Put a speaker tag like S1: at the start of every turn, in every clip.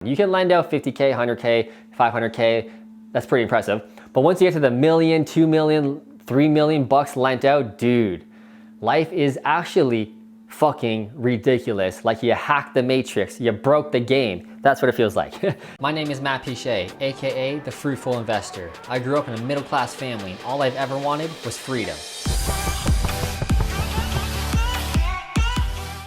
S1: You can lend out 50K, 100K, 500K. That's pretty impressive. But once you get to the million, 2 million, 3 million bucks lent out, dude, life is actually fucking ridiculous. Like you hacked the matrix, you broke the game. That's what it feels like. My name is Piche, AKA the Fruitful Investor. I grew up in a middle-class family and all I've ever wanted was freedom.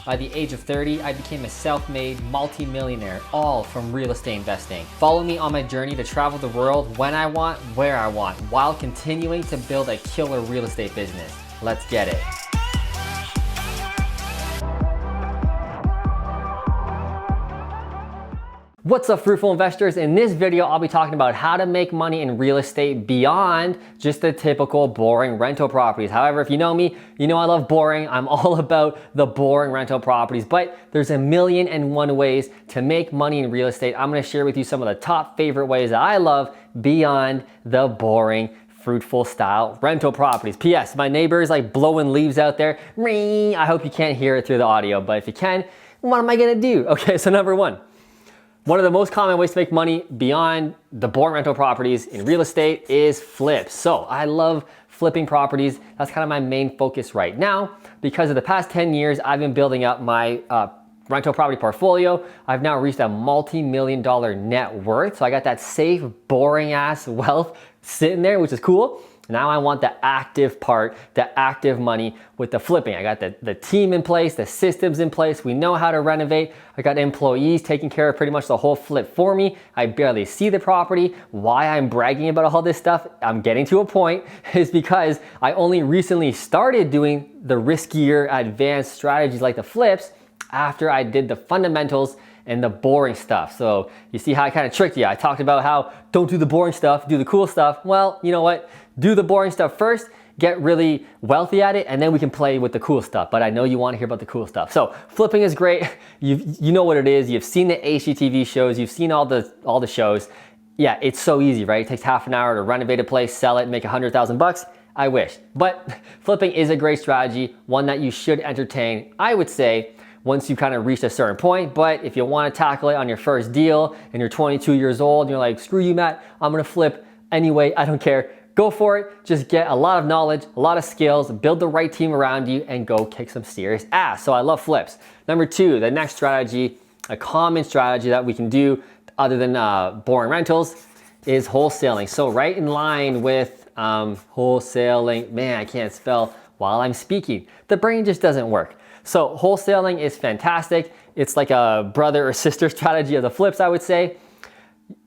S1: By the age of 30, I became a self-made multi-millionaire, all from real estate investing. Follow me on my journey to travel the world when I want, where I want, while continuing to build a killer real estate business. Let's get it. What's up, Fruitful Investors? In this video, I'll be talking about how to make money in real estate beyond just the typical boring rental properties. However, if you know me, you know I love boring. I'm all about the boring rental properties, but there's a million and one ways to make money in real estate. I'm gonna share with you some of the top favorite ways that I love beyond the boring fruitful style rental properties. P.S. My neighbor is like blowing leaves out there. I hope you can't hear it through the audio, but if you can, what am I gonna do? Okay, so number one of the most common ways to make money beyond the boring rental properties in real estate is flips. So I love flipping properties. That's kind of my main focus right now. Because of the past 10 years, I've been building up my rental property portfolio. I've now reached a multi-million-dollar net worth. So I got that safe, boring ass wealth sitting there, which is cool. Now I want the active part, the active money with the flipping. I got the team in place, the systems in place. We know how to renovate. I got employees taking care of pretty much the whole flip for me. I barely see the property. Why I'm bragging about all this stuff, I'm getting to a point, is because I only recently started doing the riskier advanced strategies like the flips after I did the fundamentals and the boring stuff. So you see how I kind of tricked you. I talked about how don't do the boring stuff, do the cool stuff. Well, you know what? Do the boring stuff first, get really wealthy at it, and then we can play with the cool stuff. But I know you want to hear about the cool stuff. So flipping is great. You know what it is. You've seen the HGTV shows. You've seen all the shows. Yeah, it's so easy, right? It takes half an hour to renovate a place, sell it, make 100,000 bucks. I wish. But flipping is a great strategy, one that you should entertain, I would say, once you kind of reach a certain point. But if you want to tackle it on your first deal and you're 22 years old and you're like, screw you, Matt, I'm gonna flip anyway, I don't care. Go for it. Just get a lot of knowledge, a lot of skills, build the right team around you, and go kick some serious ass. So I love flips. Number two, the next strategy, a common strategy that we can do other than boring rentals is wholesaling. So right in line with wholesaling, man, I can't spell while I'm speaking. The brain just doesn't work. So wholesaling is fantastic. It's like a brother or sister strategy of the flips, I would say.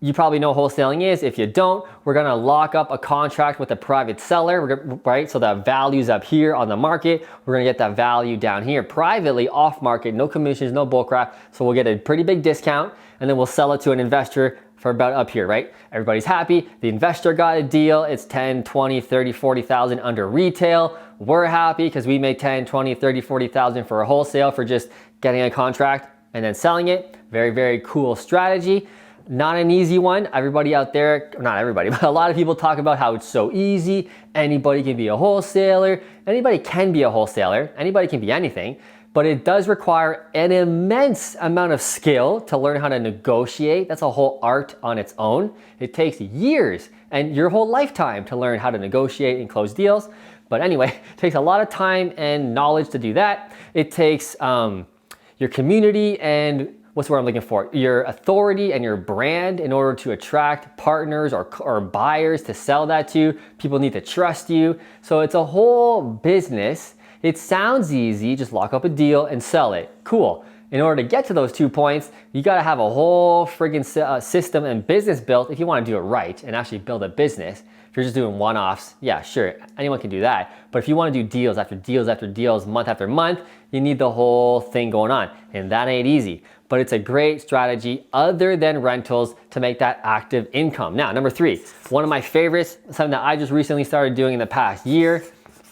S1: You probably know what wholesaling is. If you don't, we're gonna lock up a contract with a private seller, right? So the value's up here on the market. We're gonna get that value down here privately, off market, no commissions, no bullcrap. So we'll get a pretty big discount and then we'll sell it to an investor for about up here, right? Everybody's happy. The investor got a deal. It's 10, 20, 30, 40,000 under retail. We're happy because we made 10, 20, 30, 40,000 for a wholesale for just getting a contract and then selling it. Very, very cool strategy. Not an easy one. Everybody out there, not everybody, but a lot of people talk about how it's so easy. Anybody can be a wholesaler. Anybody can be a wholesaler. Anybody can be anything, but it does require an immense amount of skill to learn how to negotiate. That's a whole art on its own. It takes years and your whole lifetime to learn how to negotiate and close deals. But anyway, it takes a lot of time and knowledge to do that. It takes your community and what's the word I'm looking for? Your authority and your brand in order to attract partners or buyers to sell that to. People need to trust you. So it's a whole business. It sounds easy, just lock up a deal and sell it. Cool. In order to get to those 2 points, you gotta have a whole friggin' system and business built if you wanna do it right and actually build a business. If you're just doing one-offs, yeah, sure, anyone can do that. But if you wanna do deals after deals after deals, month after month, you need the whole thing going on. And that ain't easy. But it's a great strategy other than rentals to make that active income. Now, number three, one of my favorites, something that I just recently started doing in the past year,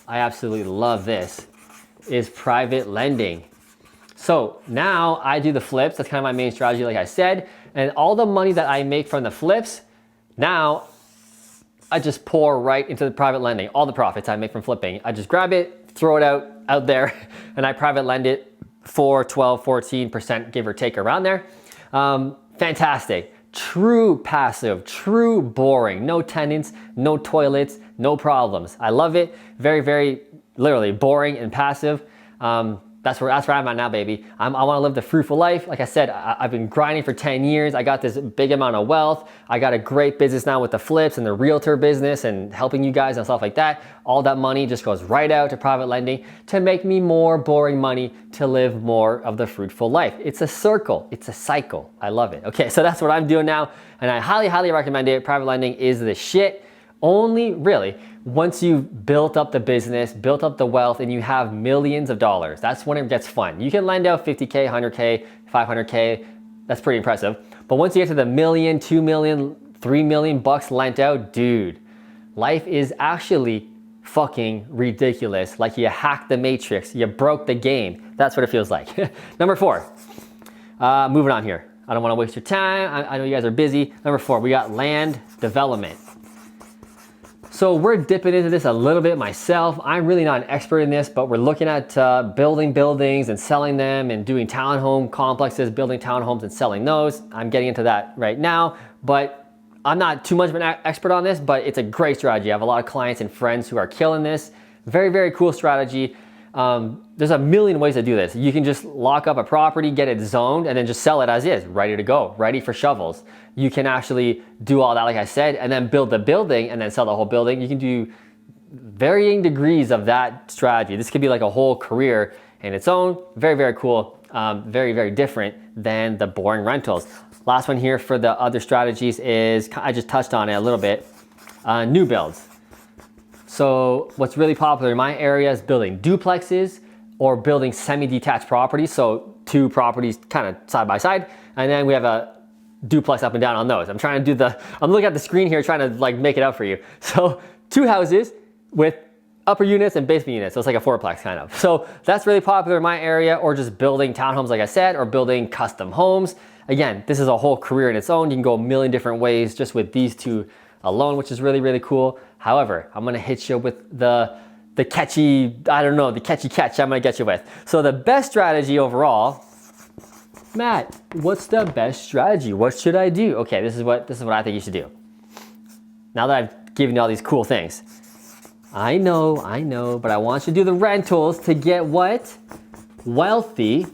S1: I absolutely love this, is private lending. So now I do the flips, that's kind of my main strategy like I said, and all the money that I make from the flips, now I just pour right into the private lending. All the profits I make from flipping, I just grab it, throw it out there, and I private lend it 4, 12, 14%, give or take around there. fantastic. True passive, true boring. No tenants, no toilets, no problems. I love it. Very, very literally boring and passive. That's where I'm at now, baby. I want to live the fruitful life. Like I said, I've been grinding for 10 years. I got this big amount of wealth. I got a great business now with the flips and the realtor business and helping you guys and stuff like that. All that money just goes right out to private lending to make me more boring money to live more of the fruitful life. It's a circle. It's a cycle. I love it. Okay, so that's what I'm doing now. And I highly, highly recommend it. Private lending is the shit. Only really once you've built up the business, built up the wealth, and you have millions of dollars, that's when it gets fun. You can lend out 50K, 100K, 500K, that's pretty impressive. But once you get to the million, 2 million, 3 million bucks lent out, dude, life is actually fucking ridiculous. Like you hacked the matrix, you broke the game. That's what it feels like. Number 4, moving on here. I don't wanna waste your time. I know you guys are busy. Number 4, we got land development. So we're dipping into this a little bit myself. I'm really not an expert in this, but we're looking at building buildings and selling them and doing townhome complexes, building townhomes and selling those. I'm getting into that right now, but I'm not too much of an expert on this, but it's a great strategy. I have a lot of clients and friends who are killing this. Very, very cool strategy. There's a million ways to do this. You can just lock up a property, get it zoned, and then just sell it as is, ready to go, ready for shovels. You can actually do all that, like I said, and then build the building and then sell the whole building. You can do varying degrees of that strategy. This could be like a whole career in its own. Very, very cool. Very, very different than the boring rentals. Last one here for the other strategies is, I just touched on it a little bit, new builds. So what's really popular in my area is building duplexes or building semi-detached properties. So 2 properties kind of side by side. And then we have a duplex up and down on those. I'm looking at the screen here trying to like make it out for you. So 2 houses with upper units and basement units. So it's like a 4-plex kind of. So that's really popular in my area, or just building townhomes like I said, or building custom homes. Again, this is a whole career in its own. You can go a million different ways just with these 2 alone, which is really, really cool. However, I'm gonna hit you with the catchy, the catchy catch I'm gonna get you with. So the best strategy overall, Matt, what's the best strategy? What should I do? Okay, this is what I think you should do. Now that I've given you all these cool things. I know, but I want you to do the rentals to get what? Wealthy,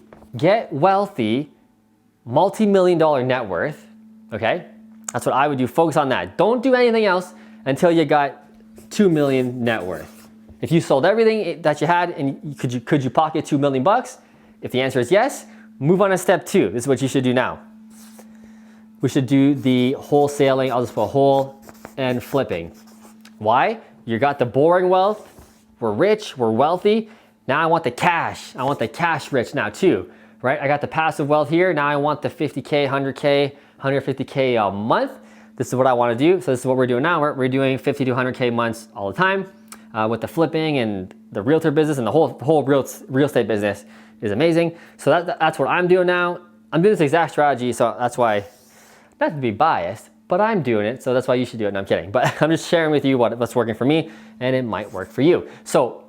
S1: multi-million dollar net worth, okay? That's what I would do, focus on that. Don't do anything else until you got 2 million net worth. If you sold everything that you had, and could you pocket 2 million bucks? If the answer is yes, move on to step 2. This is what you should do now. We should do the wholesaling, I'll just put whole and flipping. Why? You got the boring wealth, we're rich, we're wealthy. Now I want the cash. I want the cash rich now too, right? I got the passive wealth here. Now I want the 50K, 100K, 150K a month. This is what I want to do. So this is what we're doing now. We're doing 50 to 100K months all the time with the flipping and the realtor business, and the whole real estate business is amazing. So that's what I'm doing now. I'm doing this exact strategy, so that's why, not to be biased, but I'm doing it, so that's why you should do it. No, I'm kidding. But I'm just sharing with you what's working for me, and it might work for you. So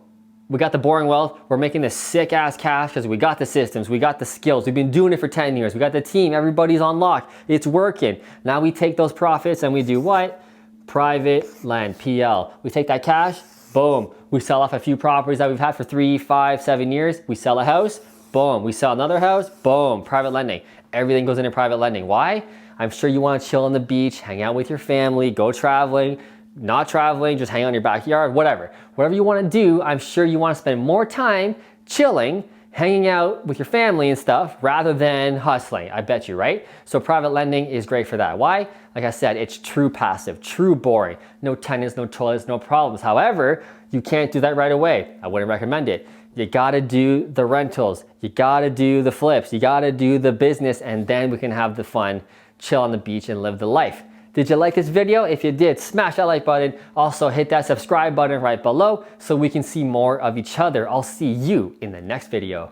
S1: we got the boring wealth. We're making this sick ass cash because we got the systems, we got the skills. We've been doing it for 10 years. We got the team, everybody's on lock. It's working. Now we take those profits and we do what? Private land, PL. We take that cash, boom. We sell off a few properties that we've had for 3, 5, 7 years. We sell a house, boom. We sell another house, boom. Private lending. Everything goes into private lending. Why? I'm sure you want to chill on the beach, hang out with your family, go traveling, not traveling, just hang out in your backyard, whatever. Whatever you want to do, I'm sure you want to spend more time chilling, hanging out with your family and stuff rather than hustling. I bet you, right? So private lending is great for that. Why? Like I said, it's true passive, true boring. No tenants, no toilets, no problems. However, you can't do that right away. I wouldn't recommend it. You gotta do the rentals. You gotta do the flips. You gotta do the business, and then we can have the fun, chill on the beach and live the life. Did you like this video? If you did, smash that like button. Also hit that subscribe button right below so we can see more of each other. I'll see you in the next video.